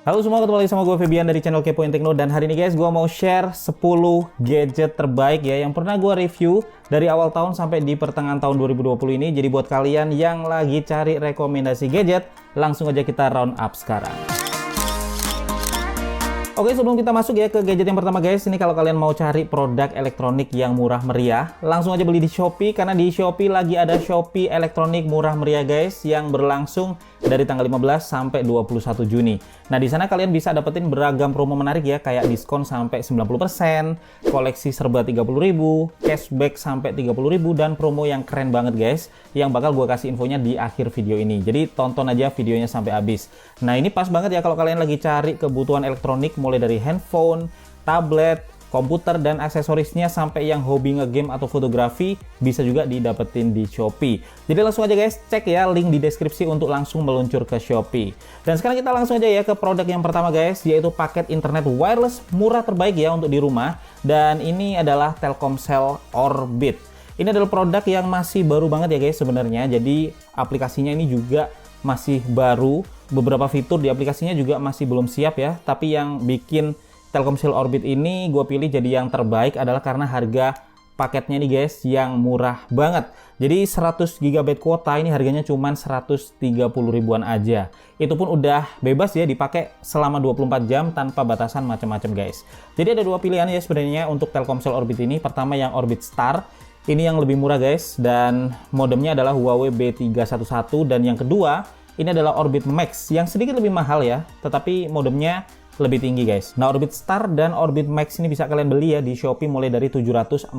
Halo semua, ketemu lagi sama gue Febian dari channel Kepoin Tekno. Dan hari ini guys, gue mau share 10 gadget terbaik ya yang pernah gue review dari awal tahun sampai di pertengahan tahun 2020 ini. Jadi buat kalian yang lagi cari rekomendasi gadget, langsung aja kita round up sekarang. Oke, sebelum kita masuk ya ke gadget yang pertama guys, ini kalau kalian mau cari produk elektronik yang murah meriah, langsung aja beli di Shopee, karena di Shopee lagi ada Shopee elektronik murah meriah guys, yang berlangsung dari tanggal 15 sampai 21 Juni. Nah, di sana kalian bisa dapetin beragam promo menarik ya, kayak diskon sampai 90%, koleksi serba 30.000, cashback sampai 30.000, dan promo yang keren banget guys, yang bakal gue kasih infonya di akhir video ini. Jadi tonton aja videonya sampai habis. Nah, ini pas banget ya kalau kalian lagi cari kebutuhan elektronik, mulai dari handphone, tablet, komputer, dan aksesorisnya, sampai yang hobi ngegame atau fotografi bisa juga didapetin di Shopee. Jadi langsung aja guys, cek ya link di deskripsi untuk langsung meluncur ke Shopee. Dan sekarang kita langsung aja ya ke produk yang pertama guys, yaitu paket internet wireless murah terbaik ya untuk di rumah. Dan ini adalah Telkomsel Orbit. Ini adalah produk yang masih baru banget ya guys sebenarnya. Jadi aplikasinya ini juga masih baru. Beberapa fitur di aplikasinya juga masih belum siap ya. Tapi yang bikin Telkomsel Orbit ini gue pilih jadi yang terbaik adalah karena harga paketnya nih guys yang murah banget. Jadi 100 GB kuota ini harganya cuma 130 ribuan aja. Itu pun udah bebas ya dipakai selama 24 jam tanpa batasan macam-macam guys. Jadi ada dua pilihan ya sebenarnya untuk Telkomsel Orbit ini. Pertama yang Orbit Star. Ini yang lebih murah guys, dan modemnya adalah Huawei B311, dan yang kedua ini adalah Orbit Max yang sedikit lebih mahal ya, tetapi modemnya lebih tinggi guys. Nah, Orbit Star dan Orbit Max ini bisa kalian beli ya di Shopee mulai dari 749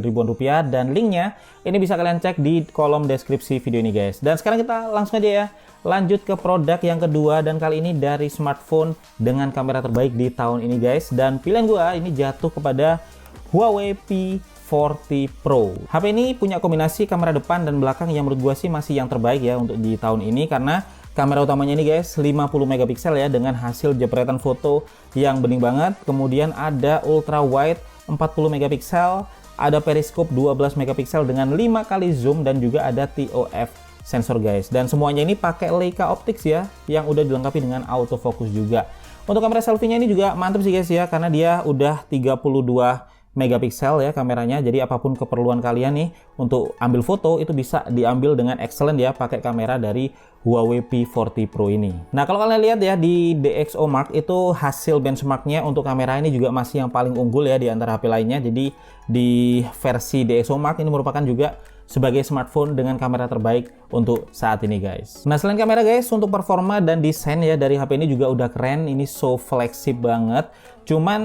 ribuan rupiah, dan linknya ini bisa kalian cek di kolom deskripsi video ini guys. Dan sekarang kita langsung aja ya lanjut ke produk yang kedua, dan kali ini dari smartphone dengan kamera terbaik di tahun ini guys. Dan pilihan gua ini jatuh kepada Huawei P40 Pro. HP ini punya kombinasi kamera depan dan belakang yang menurut gua sih masih yang terbaik ya untuk di tahun ini, karena kamera utamanya ini guys 50 megapiksel ya dengan hasil jepretan foto yang bening banget. Kemudian ada ultra wide 40 megapiksel, ada periskop 12 megapiksel dengan 5 kali zoom, dan juga ada TOF sensor guys. Dan semuanya ini pakai Leica Optics ya, yang udah dilengkapi dengan autofocus juga. Untuk kamera selfie-nya ini juga mantep sih guys ya, karena dia udah 32 megapiksel ya kameranya. Jadi apapun keperluan kalian nih untuk ambil foto itu bisa diambil dengan excellent ya pakai kamera dari Huawei P40 Pro ini. Nah, kalau kalian lihat ya di DxOMark itu hasil benchmarknya untuk kamera ini juga masih yang paling unggul ya di antara HP lainnya. Jadi di versi DxOMark ini merupakan juga sebagai smartphone dengan kamera terbaik untuk saat ini guys. Nah, selain kamera guys, untuk performa dan desain ya dari HP ini juga udah keren. Ini so flagship banget. Cuman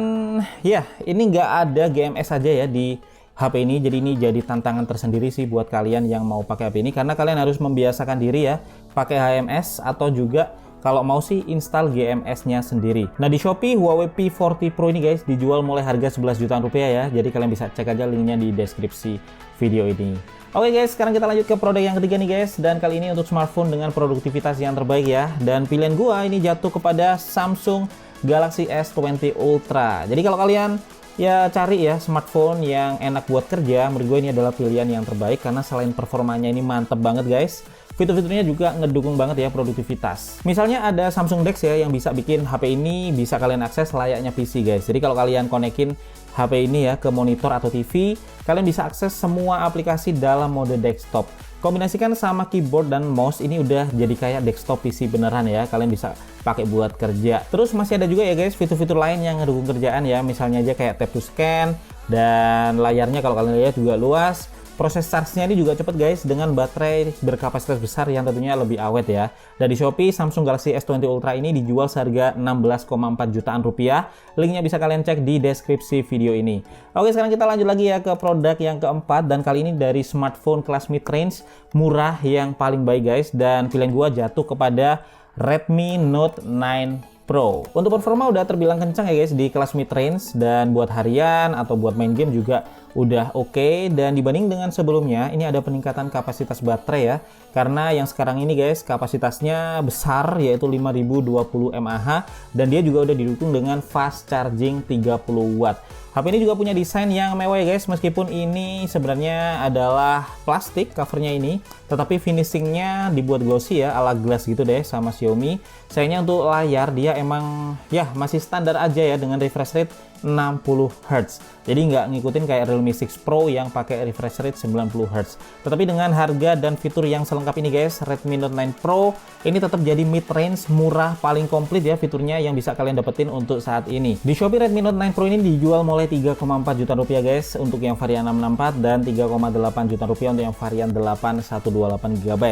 ya ini nggak ada GMS aja ya di HP ini. Jadi ini jadi tantangan tersendiri sih buat kalian yang mau pakai HP ini, karena kalian harus membiasakan diri ya pakai HMS, atau juga kalau mau sih install GMS-nya sendiri. Nah, di Shopee Huawei P40 Pro ini guys dijual mulai harga 11 jutaan rupiah ya. Jadi kalian bisa cek aja linknya di deskripsi video ini. Oke guys, sekarang kita lanjut ke produk yang ketiga nih guys. Dan kali ini untuk smartphone dengan produktivitas yang terbaik ya. Dan pilihan gua ini jatuh kepada Samsung Galaxy S20 Ultra. Jadi kalau kalian ya cari ya smartphone yang enak buat kerja, menurut gue ini adalah pilihan yang terbaik, karena selain performanya ini mantep banget guys, fitur-fiturnya juga ngedukung banget ya produktivitas. Misalnya ada Samsung Dex ya yang bisa bikin HP ini bisa kalian akses layaknya PC guys. Jadi kalau kalian konekin HP ini ya ke monitor atau TV, kalian bisa akses semua aplikasi dalam mode desktop. Kombinasikan sama keyboard dan mouse, ini udah jadi kayak desktop PC beneran ya. Kalian bisa pakai buat kerja. Terus masih ada juga ya guys fitur-fitur lain yang ngedukung kerjaan ya. Misalnya aja kayak tap to scan, dan layarnya kalau kalian lihat juga luas. Proses charge-nya ini juga cepet guys, dengan baterai berkapasitas besar yang tentunya lebih awet ya. Dan di Shopee Samsung Galaxy S20 Ultra ini dijual seharga 16,4 jutaan rupiah. Linknya bisa kalian cek di deskripsi video ini. Oke, sekarang kita lanjut lagi ya ke produk yang keempat, dan kali ini dari smartphone kelas mid range murah yang paling baik guys. Dan pilihan gua jatuh kepada Redmi Note 9 Pro. Untuk performa udah terbilang kencang ya guys di kelas mid range, dan buat harian atau buat main game juga udah oke. Dan dibanding dengan sebelumnya, ini ada peningkatan kapasitas baterai ya. Karena yang sekarang ini guys, kapasitasnya besar yaitu 5020 mAh dan dia juga udah didukung dengan fast charging 30 watt. HP ini juga punya desain yang mewah ya guys, meskipun ini sebenarnya adalah plastik covernya ini, tetapi finishingnya dibuat glossy ya, ala glass gitu deh sama Xiaomi. Sayangnya untuk layar dia emang ya masih standar aja ya dengan refresh rate 60 Hz. Jadi nggak ngikutin kayak Realme 6 Pro yang pakai refresh rate 90 Hz. Tetapi dengan harga dan fitur yang selengkap ini guys, Redmi Note 9 Pro ini tetap jadi mid range murah paling komplit ya fiturnya yang bisa kalian dapetin untuk saat ini. Di Shopee Redmi Note 9 Pro ini dijual mulai 3,4 juta rupiah guys untuk yang varian 664 dan 3,8 juta rupiah untuk yang varian 8128 GB.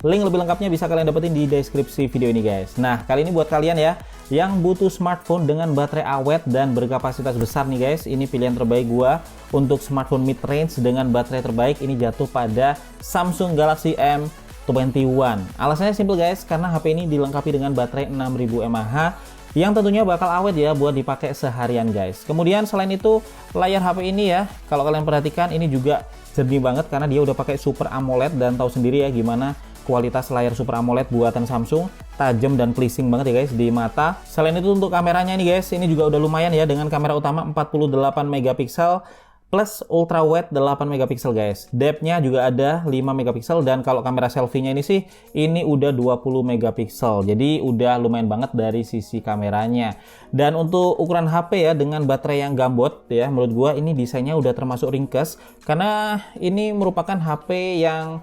Link lebih lengkapnya bisa kalian dapetin di deskripsi video ini guys. Nah, kali ini buat kalian ya yang butuh smartphone dengan baterai awet dan berkapasitas besar nih guys, ini pilihan terbaik gua untuk smartphone mid range dengan baterai terbaik ini jatuh pada Samsung Galaxy M21. Alasannya simple guys, karena HP ini dilengkapi dengan baterai 6000 mAh yang tentunya bakal awet ya buat dipakai seharian guys. Kemudian selain itu layar HP ini ya, kalau kalian perhatikan ini juga jernih banget karena dia udah pakai Super AMOLED dan tahu sendiri ya gimana kualitas layar Super AMOLED buatan Samsung, tajam dan pleasing banget ya guys di mata. Selain itu untuk kameranya nih guys, ini juga udah lumayan ya dengan kamera utama 48 megapiksel plus ultra wide 8 megapiksel guys. Depth-nya juga ada 5 megapiksel dan kalau kamera selfie-nya ini sih ini udah 20 megapiksel. Jadi udah lumayan banget dari sisi kameranya. Dan untuk ukuran HP ya dengan baterai yang gambot ya, menurut gua ini desainnya udah termasuk ringkes karena ini merupakan HP yang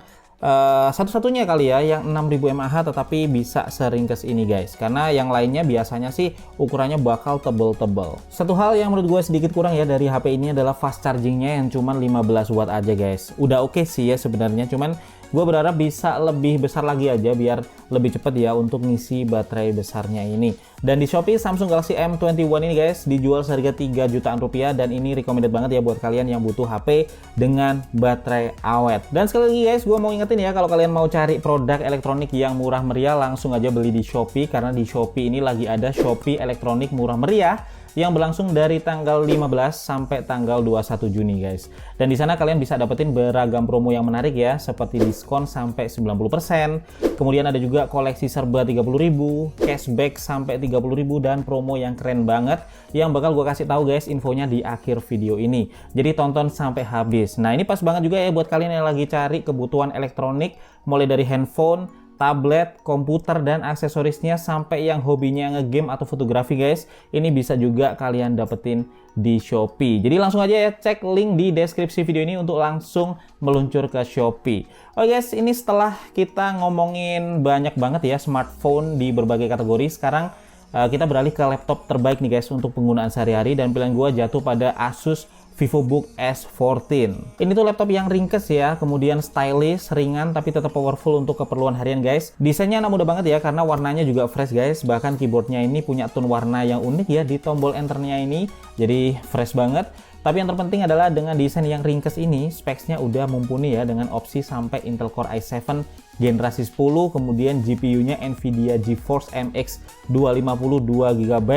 satu-satunya kali ya yang 6000 mAh tetapi bisa seringkes ini guys, karena yang lainnya biasanya sih ukurannya bakal tebel-tebel. Satu hal yang menurut gue sedikit kurang ya dari HP ini adalah fast chargingnya yang cuma 15 watt aja guys. Udah oke sih ya sebenarnya, cuman gue berharap bisa lebih besar lagi aja biar lebih cepat ya untuk ngisi baterai besarnya ini. Dan di Shopee Samsung Galaxy M21 ini guys dijual seharga 3 jutaan rupiah dan ini recommended banget ya buat kalian yang butuh HP dengan baterai awet. Dan sekali lagi guys, gue mau ingetin ya kalau kalian mau cari produk elektronik yang murah meriah langsung aja beli di Shopee, karena di Shopee ini lagi ada Shopee elektronik murah meriah yang berlangsung dari tanggal 15 sampai tanggal 21 Juni guys. Dan di sana kalian bisa dapetin beragam promo yang menarik ya, seperti diskon sampai 90%, kemudian ada juga koleksi serba 30.000, cashback sampai 30.000 dan promo yang keren banget yang bakal gue kasih tahu guys infonya di akhir video ini. Jadi tonton sampai habis. Nah, ini pas banget juga ya buat kalian yang lagi cari kebutuhan elektronik mulai dari handphone, tablet, komputer, dan aksesorisnya sampai yang hobinya ngegame atau fotografi guys. Ini bisa juga kalian dapetin di Shopee. Jadi langsung aja ya cek link di deskripsi video ini untuk langsung meluncur ke Shopee. Oke guys, ini setelah kita ngomongin banyak banget ya smartphone di berbagai kategori, sekarang kita beralih ke laptop terbaik nih guys untuk penggunaan sehari-hari, dan pilihan gua jatuh pada Asus VivoBook S14. Ini tuh laptop yang ringkes ya, kemudian stylish, ringan tapi tetap powerful untuk keperluan harian guys. Desainnya anak muda banget ya karena warnanya juga fresh guys. Bahkan keyboardnya ini punya tone warna yang unik ya di tombol enternya ini. Jadi fresh banget. Tapi yang terpenting adalah dengan desain yang ringkes ini, specs-nya udah mumpuni ya dengan opsi sampai Intel Core i7 generasi 10, kemudian GPU-nya Nvidia GeForce MX 250 2GB,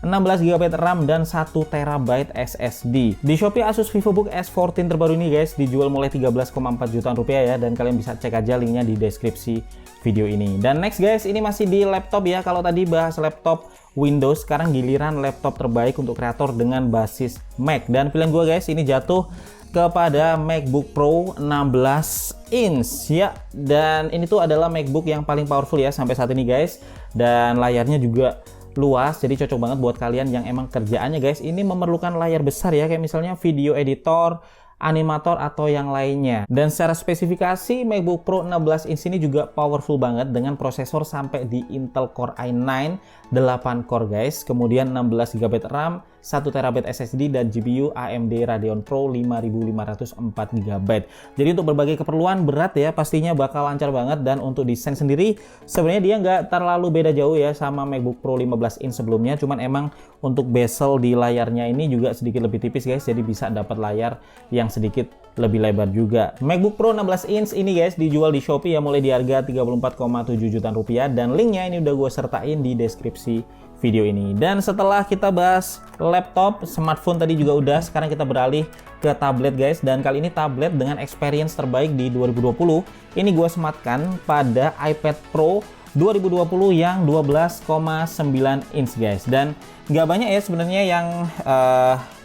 16 GB RAM dan 1 TB SSD. Di Shopee Asus VivoBook S14 terbaru ini guys dijual mulai 13,4 jutaan rupiah ya, dan kalian bisa cek aja linknya di deskripsi video ini. Dan next guys, ini masih di laptop ya. Kalau tadi bahas laptop Windows, sekarang giliran laptop terbaik untuk kreator dengan basis Mac. Dan pilihan gue guys ini jatuh kepada MacBook Pro 16 inch ya. Dan ini tuh adalah MacBook yang paling powerful ya sampai saat ini guys. Dan layarnya juga luas, jadi cocok banget buat kalian yang emang kerjaannya guys ini memerlukan layar besar ya, kayak misalnya video editor, animator atau yang lainnya. Dan secara spesifikasi MacBook Pro 16 inch ini juga powerful banget dengan prosesor sampai di Intel Core i9 8 core guys, kemudian 16 GB RAM, 1 TB SSD dan GPU AMD Radeon Pro 5504 GB. Jadi untuk berbagai keperluan berat ya pastinya bakal lancar banget. Dan untuk desain sendiri sebenarnya dia nggak terlalu beda jauh ya sama MacBook Pro 15 inch sebelumnya, cuman emang untuk bezel di layarnya ini juga sedikit lebih tipis guys, jadi bisa dapat layar yang sedikit lebih lebar juga. MacBook Pro 16 inch ini guys dijual di Shopee ya mulai di harga 34,7 jutaan rupiah, dan linknya ini udah gue sertain di deskripsi video ini. Dan setelah kita bahas laptop, smartphone tadi juga udah, sekarang kita beralih ke tablet guys. Dan kali ini tablet dengan experience terbaik di 2020 ini gue sematkan pada iPad Pro 2020 yang 12,9 inch guys. Dan nggak banyak ya sebenarnya yang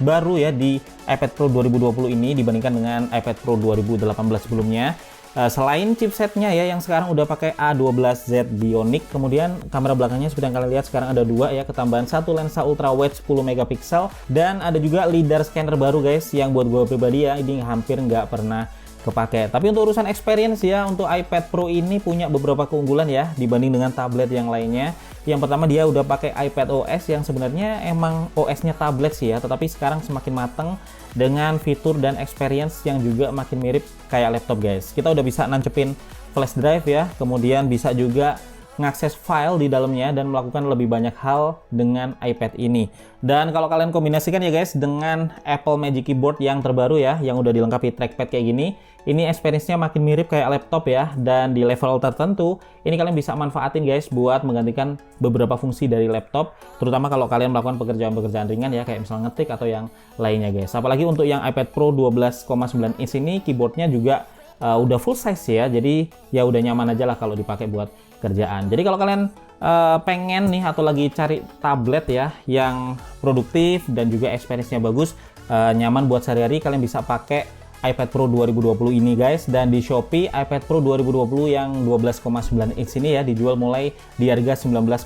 baru ya di iPad Pro 2020 ini dibandingkan dengan iPad Pro 2018 sebelumnya. Selain chipsetnya ya yang sekarang udah pakai A12Z Bionic, kemudian kamera belakangnya seperti yang kalian lihat sekarang ada dua ya, ketambahan satu lensa ultra wide 10 megapiksel, dan ada juga lidar scanner baru guys yang buat gue pribadi ya ini hampir nggak pernah kepake. Tapi untuk urusan experience ya, untuk iPad Pro ini punya beberapa keunggulan ya dibanding dengan tablet yang lainnya. Yang pertama, dia udah pakai iPad OS yang sebenarnya emang OS-nya tablet sih ya, tetapi sekarang semakin mateng dengan fitur dan experience yang juga makin mirip kayak laptop guys. Kita udah bisa nancepin flash drive ya, kemudian bisa juga ngakses file di dalamnya dan melakukan lebih banyak hal dengan iPad ini. Dan kalau kalian kombinasikan ya guys dengan Apple Magic Keyboard yang terbaru ya, yang udah dilengkapi trackpad kayak gini, ini experience-nya makin mirip kayak laptop ya. Dan di level tertentu, ini kalian bisa manfaatin guys buat menggantikan beberapa fungsi dari laptop, terutama kalau kalian melakukan pekerjaan-pekerjaan ringan ya, kayak misalnya ngetik atau yang lainnya guys. Apalagi untuk yang iPad Pro 12,9 inch ini, keyboardnya juga udah full size ya, jadi ya udah nyaman aja lah kalau dipakai buat kerjaan. Jadi kalau kalian pengen nih atau lagi cari tablet ya yang produktif dan juga experience-nya bagus, nyaman buat sehari-hari, kalian bisa pakai iPad Pro 2020 ini guys. Dan di Shopee iPad Pro 2020 yang 12,9 inch ini ya dijual mulai di harga 19,8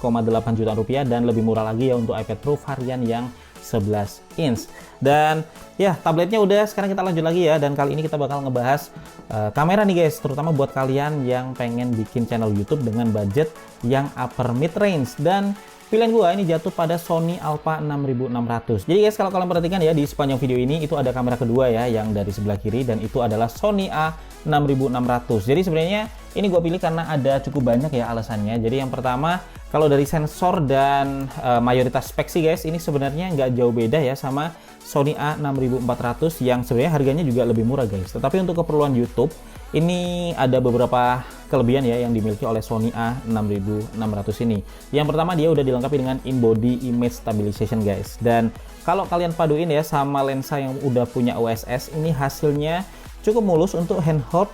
juta rupiah, dan lebih murah lagi ya untuk iPad Pro varian yang 11 inch. Dan ya tabletnya udah, sekarang kita lanjut lagi ya, dan kali ini kita bakal ngebahas kamera nih guys, terutama buat kalian yang pengen bikin channel YouTube dengan budget yang upper mid range. Dan pilihan gua ini jatuh pada Sony Alpha 6600. Jadi guys, kalau kalian perhatikan ya di sepanjang video ini, itu ada kamera kedua ya yang dari sebelah kiri, dan itu adalah Sony A6600. Jadi sebenarnya ini gue pilih karena ada cukup banyak ya alasannya. Jadi yang pertama, kalau dari sensor dan mayoritas spek sih guys, ini sebenarnya nggak jauh beda ya sama Sony A6400 yang sebenarnya harganya juga lebih murah guys. Tetapi untuk keperluan YouTube, ini ada beberapa kelebihan ya yang dimiliki oleh Sony A6600 ini. Yang pertama, dia udah dilengkapi dengan in-body image stabilization guys. Dan kalau kalian paduin ya sama lensa yang udah punya OSS, ini hasilnya cukup mulus untuk handheld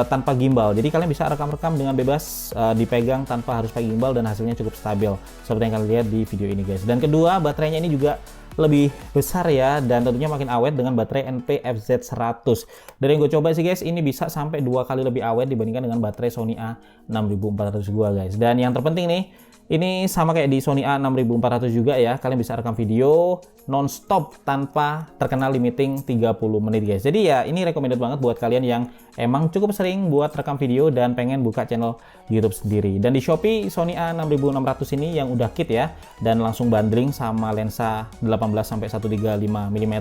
tanpa gimbal. Jadi kalian bisa rekam-rekam dengan bebas dipegang tanpa harus pakai gimbal, dan hasilnya cukup stabil seperti yang kalian lihat di video ini guys. Dan kedua, baterainya ini juga lebih besar ya, dan tentunya makin awet dengan baterai NP-FZ100. Dari yang gue coba sih guys, ini bisa sampai 2 kali lebih awet dibandingkan dengan baterai Sony A6400 gua guys. Dan yang terpenting nih, ini sama kayak di Sony A6400 juga ya, kalian bisa rekam video non-stop tanpa terkena limiting 30 menit guys. Jadi ya ini recommended banget buat kalian yang emang cukup sering buat rekam video dan pengen buka channel YouTube sendiri. Dan di Shopee, Sony A6600 ini yang udah kit ya, dan langsung bundling sama lensa 18-135 mm,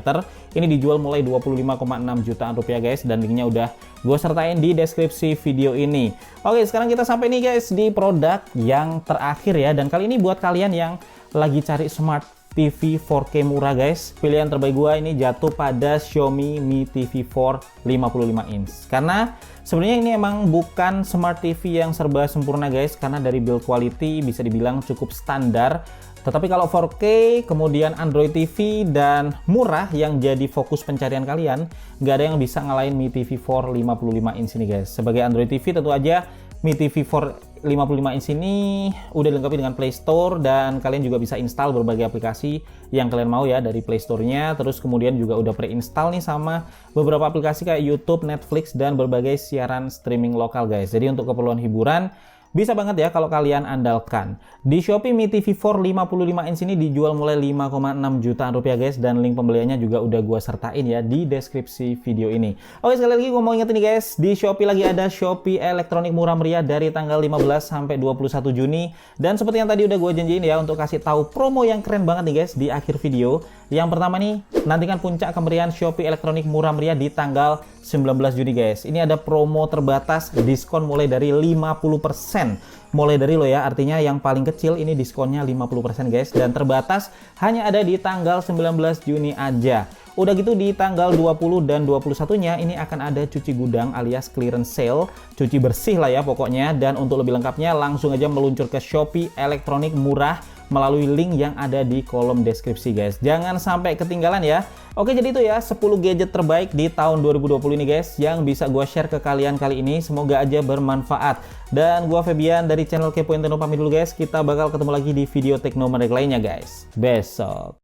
ini dijual mulai 25,6 jutaan rupiah guys, dan linknya udah gue sertain di deskripsi video ini. Oke, sekarang kita sampai nih guys di produk yang terakhir ya, dan kali ini buat kalian yang lagi cari smart TV 4K murah guys, pilihan terbaik gua ini jatuh pada Xiaomi Mi TV 4 55 inch. Karena sebenarnya ini emang bukan smart TV yang serba sempurna guys, karena dari build quality bisa dibilang cukup standar. Tetapi kalau 4K, kemudian Android TV, dan murah yang jadi fokus pencarian kalian, nggak ada yang bisa ngalahin Mi TV 4 55 inch ini guys. Sebagai Android TV tentu aja Mi TV 4 55 inch ini udah dilengkapi dengan Play Store, dan kalian juga bisa install berbagai aplikasi yang kalian mau ya dari Play Store-nya. Terus kemudian juga udah pre-install nih sama beberapa aplikasi kayak YouTube, Netflix, dan berbagai siaran streaming lokal guys. Jadi untuk keperluan hiburan bisa banget ya kalau kalian andalkan. Di Shopee, Mi TV 4 55 inch ini dijual mulai 5,6 jutaan rupiah guys, dan link pembeliannya juga udah gua sertain ya di deskripsi video ini. Oke, sekali lagi gua mau ingetin nih guys, di Shopee lagi ada Shopee elektronik murah meriah dari tanggal 15 sampai 21 Juni. Dan seperti yang tadi udah gua janjiin ya, untuk kasih tahu promo yang keren banget nih guys di akhir video. Yang pertama nih, nantikan puncak kemeriahan Shopee elektronik murah meriah di tanggal 19 Juni guys. Ini ada promo terbatas, diskon mulai dari 50%. Mulai dari lo ya, artinya yang paling kecil ini diskonnya 50% guys. Dan terbatas hanya ada di tanggal 19 Juni aja. Udah gitu di tanggal 20 dan 21-nya ini akan ada cuci gudang alias clearance sale, cuci bersih lah ya pokoknya. Dan untuk lebih lengkapnya langsung aja meluncur ke Shopee elektronik murah melalui link yang ada di kolom deskripsi guys. Jangan sampai ketinggalan ya. Oke, jadi itu ya 10 gadget terbaik di tahun 2020 ini guys yang bisa gue share ke kalian kali ini. Semoga aja bermanfaat. Dan gue Febian dari channel Kepoin Tekno pamit dulu guys. Kita bakal ketemu lagi di video tekno menarik lainnya guys besok.